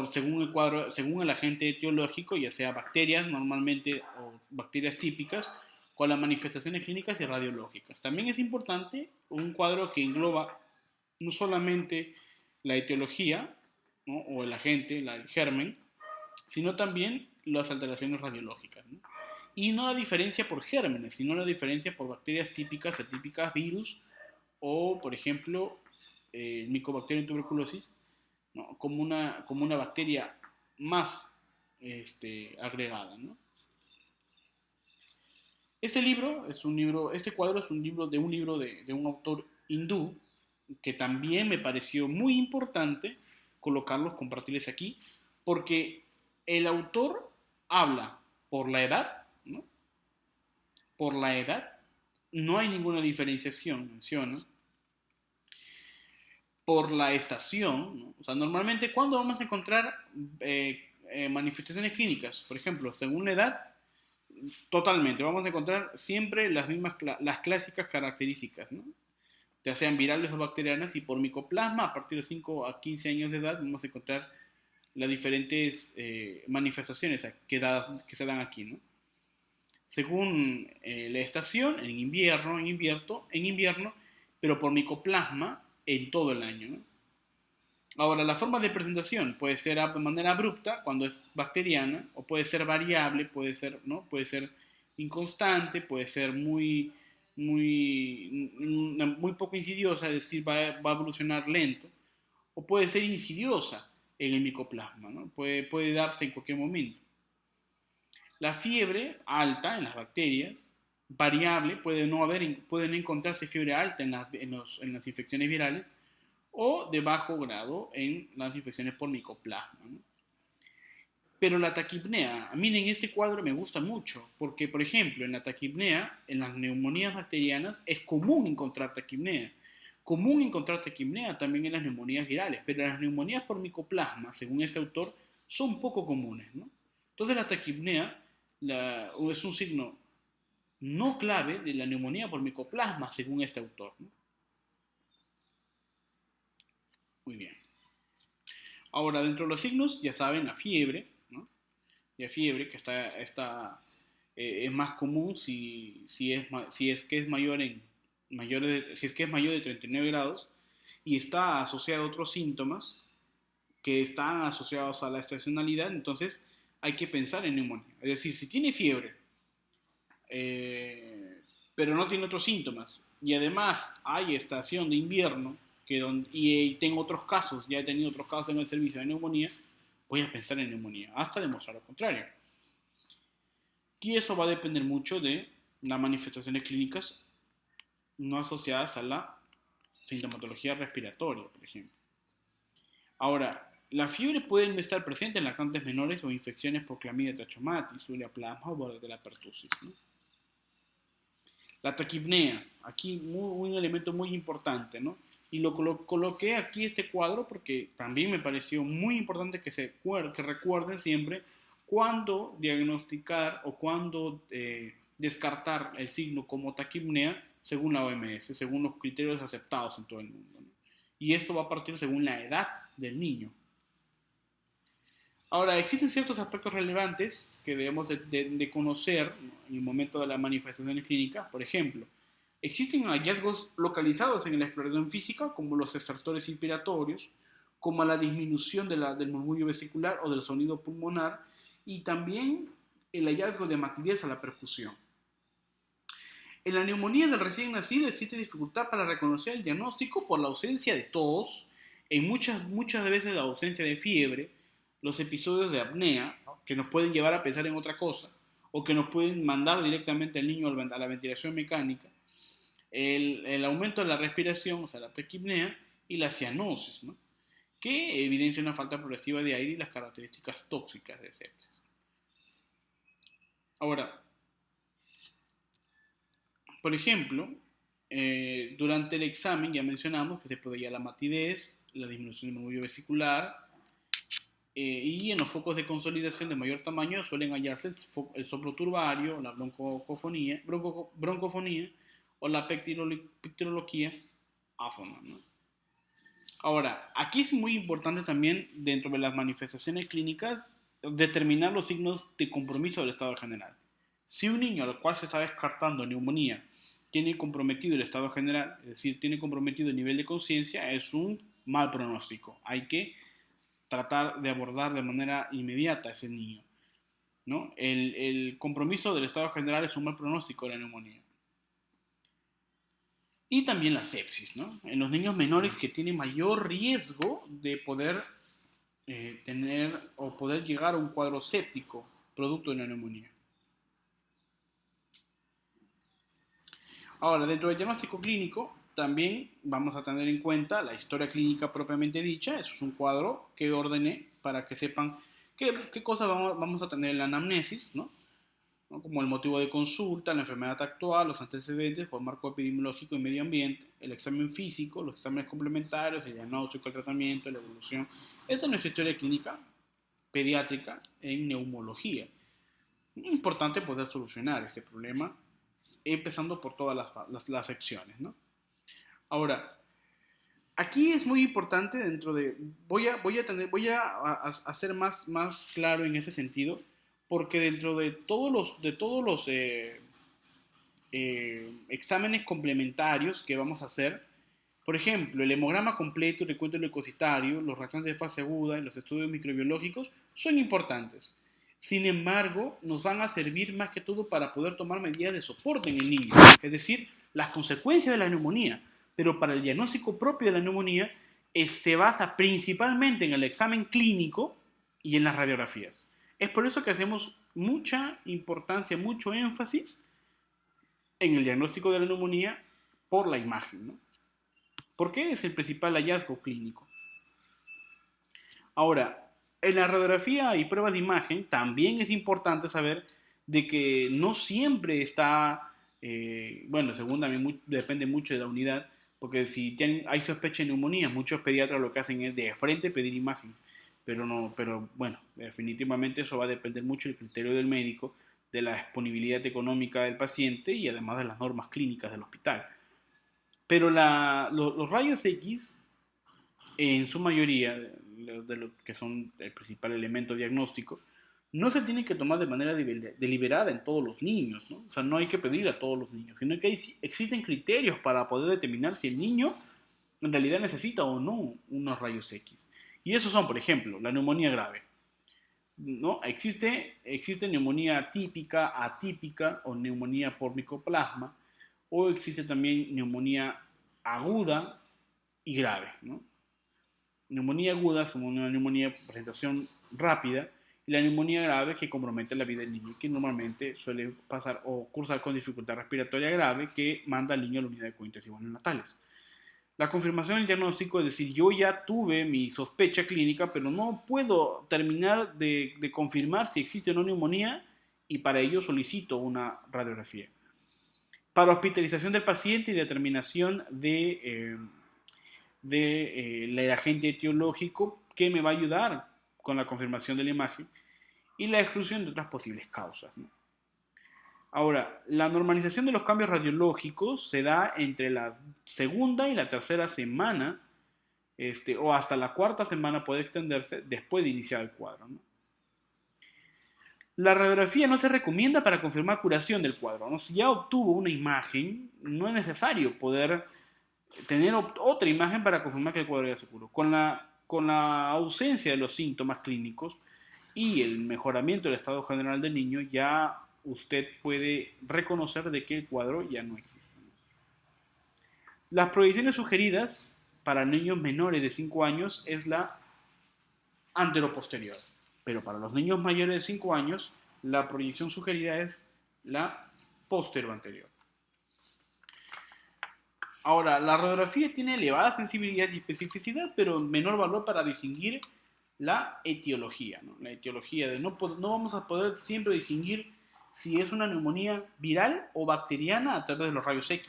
según el agente etiológico, ya sea bacterias normalmente o bacterias típicas, con las manifestaciones clínicas y radiológicas. También es importante un cuadro que engloba no solamente la etiología, ¿no? O el agente, el germen, sino también las alteraciones radiológicas, ¿no? Y no la diferencia por gérmenes, sino la diferencia por bacterias típicas, atípicas, virus o, por ejemplo, Mycobacterium tuberculosis, ¿no? como una bacteria más agregada, ¿no? Este cuadro es un libro de un autor hindú que también me pareció muy importante colocarlos, compartirles aquí, porque el autor habla por la edad, ¿no? Por la edad, no hay ninguna diferenciación, menciona, por la estación, ¿no? O sea, normalmente, ¿cuándo vamos a encontrar manifestaciones clínicas? Por ejemplo, según la edad, totalmente, vamos a encontrar siempre las clásicas características, ¿no? Ya sean virales o bacterianas, y por micoplasma, a partir de 5 a 15 años de edad, vamos a encontrar las diferentes manifestaciones que se dan aquí, ¿no? Según la estación, en invierno, pero por micoplasma en todo el año, ¿no? Ahora, la forma de presentación puede ser de manera abrupta cuando es bacteriana, o puede ser variable, ¿no? Puede ser inconstante, puede ser muy poco insidiosa, es decir, va a evolucionar lento, o puede ser insidiosa en el micoplasma, ¿no? Puede darse en cualquier momento. La fiebre alta en las bacterias, variable, puede no encontrarse fiebre alta en las infecciones virales, o de bajo grado en las infecciones por micoplasma, ¿no? Pero la taquipnea, a mí en este cuadro me gusta mucho, porque por ejemplo en la taquipnea, en las neumonías bacterianas, es común encontrar taquipnea. Común encontrar taquipnea también en las neumonías virales, pero las neumonías por micoplasma, según este autor, son poco comunes, ¿no? Entonces la taquipnea es un signo no clave de la neumonía por micoplasma, según este autor, ¿no? Muy bien. Ahora, dentro de los signos, ya saben, la fiebre, ¿no? La fiebre que es más común si es que es mayor de 39 grados y está asociado a otros síntomas que están asociados a la estacionalidad, entonces hay que pensar en neumonía. Es decir, si tiene fiebre, pero no tiene otros síntomas, y además hay estación de invierno, y tengo otros casos, ya he tenido otros casos en el servicio de neumonía, voy a pensar en neumonía, hasta demostrar lo contrario. Y eso va a depender mucho de las manifestaciones clínicas no asociadas a la sintomatología respiratoria, por ejemplo. Ahora, la fiebre puede estar presente en lactantes menores o infecciones por Clamidia trachomatis, ureaplasma o Bordetella pertussis, ¿no? La taquipnea, aquí un elemento muy importante, ¿no? Y lo coloqué aquí este cuadro porque también me pareció muy importante que recuerden siempre cuándo diagnosticar o cuándo descartar el signo como taquipnea según la OMS, según los criterios aceptados en todo el mundo, ¿no? Y esto va a partir según la edad del niño. Ahora, existen ciertos aspectos relevantes que debemos de conocer, ¿no? En el momento de la manifestación clínica. Por ejemplo, existen hallazgos localizados en la exploración física, como los extractores inspiratorios, como la disminución del murmullo vesicular o del sonido pulmonar, y también el hallazgo de matidez a la percusión. En la neumonía del recién nacido existe dificultad para reconocer el diagnóstico por la ausencia de tos, en muchas veces la ausencia de fiebre, los episodios de apnea, ¿no? Que nos pueden llevar a pensar en otra cosa, o que nos pueden mandar directamente al niño a la ventilación mecánica, el aumento de la respiración, o sea, la taquipnea, y la cianosis, ¿no? que evidencia una falta progresiva de aire y las características tóxicas de sepsis. Ahora, por ejemplo, durante el examen ya mencionamos que se podía la matidez, la disminución del murmullo vesicular, y en los focos de consolidación de mayor tamaño suelen hallarse el soplo turbario, la broncofonía o la pectirología áfona, ¿no? Ahora, aquí es muy importante también, dentro de las manifestaciones clínicas, determinar los signos de compromiso del estado general. Si un niño al cual se está descartando neumonía tiene comprometido el estado general, es decir, tiene comprometido el nivel de conciencia, es un mal pronóstico. Hay que tratar de abordar de manera inmediata a ese niño, ¿no? El compromiso del estado general es un mal pronóstico de la neumonía. Y también la sepsis, ¿no? En los niños menores que tienen mayor riesgo de poder tener o poder llegar a un cuadro séptico producto de la neumonía. Ahora, dentro del diagnóstico clínico, también vamos a tener en cuenta la historia clínica propiamente dicha. Eso es un cuadro que ordené para que sepan qué cosas vamos a tener en la anamnesis, ¿no? Como el motivo de consulta, la enfermedad actual, los antecedentes, el marco epidemiológico y medio ambiente, el examen físico, los exámenes complementarios, el diagnóstico, el tratamiento, la evolución. Esa es nuestra historia clínica pediátrica en neumología. Es importante poder solucionar este problema empezando por todas las secciones, ¿no? Ahora, aquí es muy importante dentro de... Voy a hacer más claro en ese sentido, porque dentro de todos los exámenes complementarios que vamos a hacer, por ejemplo, el hemograma completo, el recuento leucocitario, los reactantes de fase aguda y los estudios microbiológicos son importantes. Sin embargo, nos van a servir más que todo para poder tomar medidas de soporte en el niño, es decir, las consecuencias de la neumonía. Pero para el diagnóstico propio de la neumonía se basa principalmente en el examen clínico y en las radiografías. Es por eso que hacemos mucha importancia, mucho énfasis en el diagnóstico de la neumonía por la imagen, ¿no? Porque es el principal hallazgo clínico. Ahora, en la radiografía y pruebas de imagen también es importante saber de que no siempre está, bueno, según también depende mucho de la unidad, porque si hay sospecha de neumonía, muchos pediatras lo que hacen es de frente pedir imagen, pero bueno, definitivamente eso va a depender mucho del criterio del médico, de la disponibilidad económica del paciente y además de las normas clínicas del hospital. Pero los rayos X, en su mayoría, de lo que son el principal elemento diagnóstico, no se tienen que tomar de manera deliberada en todos los niños, ¿no? O sea, no hay que pedir a todos los niños, sino que existen criterios para poder determinar si el niño en realidad necesita o no unos rayos X. Y esos son, por ejemplo, la neumonía grave, ¿no? Existe neumonía típica, atípica o neumonía por micoplasma, o existe también neumonía aguda y grave, ¿no? Neumonía aguda es una neumonía de presentación rápida, y la neumonía grave que compromete la vida del niño, que normalmente suele pasar o cursar con dificultad respiratoria grave que manda al niño a la unidad de cuidados intensivos neonatales. La confirmación del diagnóstico, es decir, yo ya tuve mi sospecha clínica, pero no puedo terminar de confirmar si existe una neumonía y para ello solicito una radiografía. Para hospitalización del paciente y determinación del agente etiológico que me va a ayudar con la confirmación de la imagen y la exclusión de otras posibles causas, ¿no? Ahora, la normalización de los cambios radiológicos se da entre la segunda y la tercera semana, o hasta la cuarta semana puede extenderse después de iniciar el cuadro, ¿no? La radiografía no se recomienda para confirmar curación del cuadro, ¿no? Si ya obtuvo una imagen, no es necesario poder tener otra imagen para confirmar que el cuadro ya se curó. Con la ausencia de los síntomas clínicos y el mejoramiento del estado general del niño, ya usted puede reconocer de que el cuadro ya no existe. Las proyecciones sugeridas para niños menores de 5 años es la anteroposterior, pero para los niños mayores de 5 años la proyección sugerida es la posterior-anterior. Ahora, la radiografía tiene elevada sensibilidad y especificidad, pero menor valor para distinguir la etiología, ¿no? La etiología de no vamos a poder siempre distinguir si es una neumonía viral o bacteriana a través de los rayos X,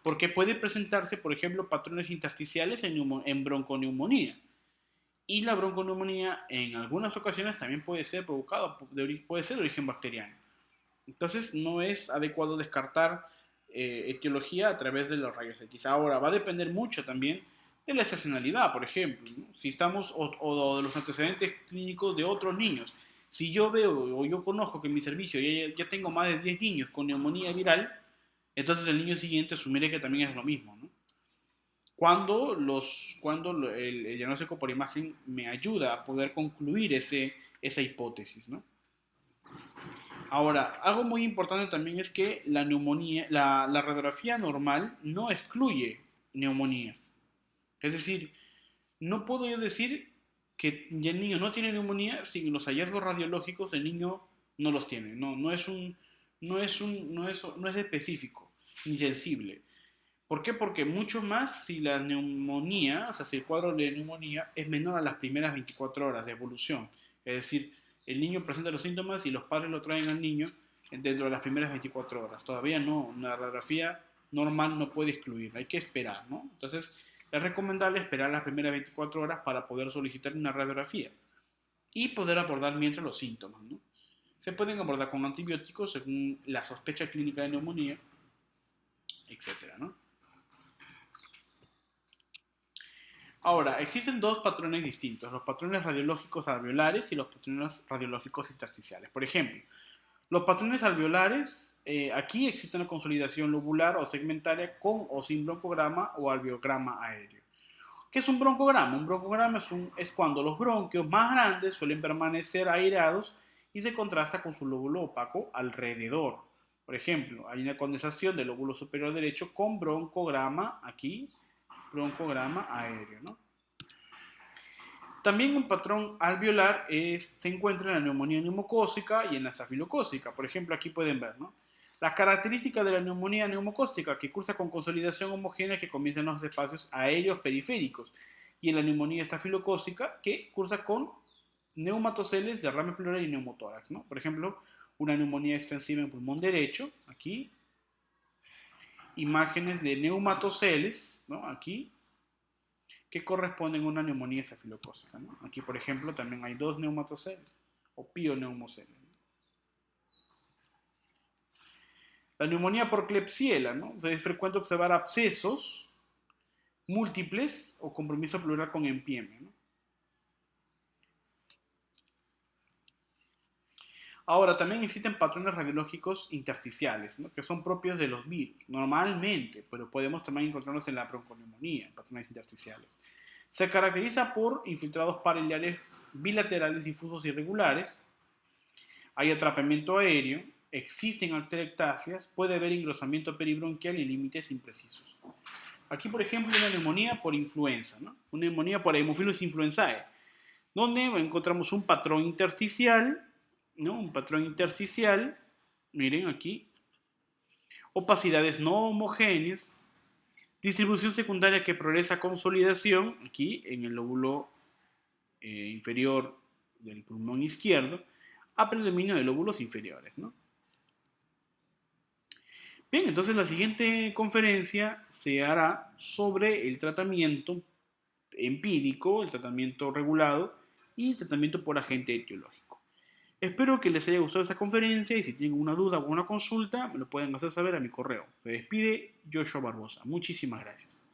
porque puede presentarse, por ejemplo, patrones intersticiales en bronconeumonía. Y la bronconeumonía en algunas ocasiones también puede ser provocada, puede ser de origen bacteriano. Entonces no es adecuado descartar etiología a través de los rayos X. Ahora, va a depender mucho también de la estacionalidad, por ejemplo, ¿no? Si estamos, o de los antecedentes clínicos de otros niños. Si yo veo o yo conozco que en mi servicio ya tengo más de 10 niños con neumonía viral, entonces el niño siguiente asumiré que también es lo mismo, ¿no? Cuando el diagnóstico por imagen me ayuda a poder concluir esa hipótesis, ¿no? Ahora, algo muy importante también es que la neumonía, la radiografía normal no excluye neumonía. Es decir, no puedo yo decir que el niño no tiene neumonía si los hallazgos radiológicos el niño no los tiene. No es específico ni sensible. ¿Por qué? Porque mucho más si la neumonía, o sea, si el cuadro de neumonía es menor a las primeras 24 horas de evolución. Es decir, el niño presenta los síntomas y los padres lo traen al niño dentro de las primeras 24 horas. Todavía no, una radiografía normal no puede excluir, hay que esperar, ¿no? Entonces, es recomendable esperar las primeras 24 horas para poder solicitar una radiografía y poder abordar mientras los síntomas, ¿no? Se pueden abordar con antibióticos según la sospecha clínica de neumonía, etcétera, ¿no? Ahora, existen dos patrones distintos, los patrones radiológicos alveolares y los patrones radiológicos intersticiales. Por ejemplo, los patrones alveolares, aquí existe una consolidación lobular o segmentaria con o sin broncograma o alveograma aéreo. ¿Qué es un broncograma? Un broncograma es cuando los bronquios más grandes suelen permanecer aireados y se contrasta con su lóbulo opaco alrededor. Por ejemplo, hay una condensación del lóbulo superior derecho con broncograma aquí, broncograma aéreo, ¿no? También un patrón alveolar se encuentra en la neumonía neumocócica y en la estafilocócica. Por ejemplo, aquí pueden ver, ¿no? Las características de la neumonía neumocócica, que cursa con consolidación homogénea que comienza en los espacios aéreos periféricos, y en la neumonía estafilocócica, que cursa con neumatoceles, derrame pleural y neumotórax, ¿no? Por ejemplo, una neumonía extensiva en pulmón derecho, aquí, imágenes de neumatoceles, ¿no? Aquí, que corresponden a una neumonía estafilocócica, ¿no? Aquí, por ejemplo, también hay dos neumatoceles o pioneumoceles. La neumonía por Klebsiella, ¿no? O sea, es frecuente observar abscesos múltiples o compromiso pleural con empieme, ¿no? Ahora, también existen patrones radiológicos intersticiales, ¿no? Que son propios de los virus, normalmente, pero podemos también encontrarlos en la bronconeumonía, patrones intersticiales. Se caracteriza por infiltrados paralilares bilaterales difusos irregulares, hay atrapamiento aéreo, existen atelectasias, puede haber engrosamiento peribronquial y límites imprecisos. Aquí, por ejemplo, una neumonía por influenza, ¿no? Una neumonía por Haemophilus influenzae, donde encontramos un patrón intersticial, ¿no? Un patrón intersticial, miren aquí, opacidades no homogéneas, distribución secundaria que progresa a consolidación, aquí en el lóbulo inferior del pulmón izquierdo, a predominio de lóbulos inferiores, ¿no? Bien, entonces la siguiente conferencia se hará sobre el tratamiento empírico, el tratamiento regulado y el tratamiento por agente etiológico. Espero que les haya gustado esta conferencia y si tienen una duda o una consulta me lo pueden hacer saber a mi correo. Se despide Joshua Barbosa. Muchísimas gracias.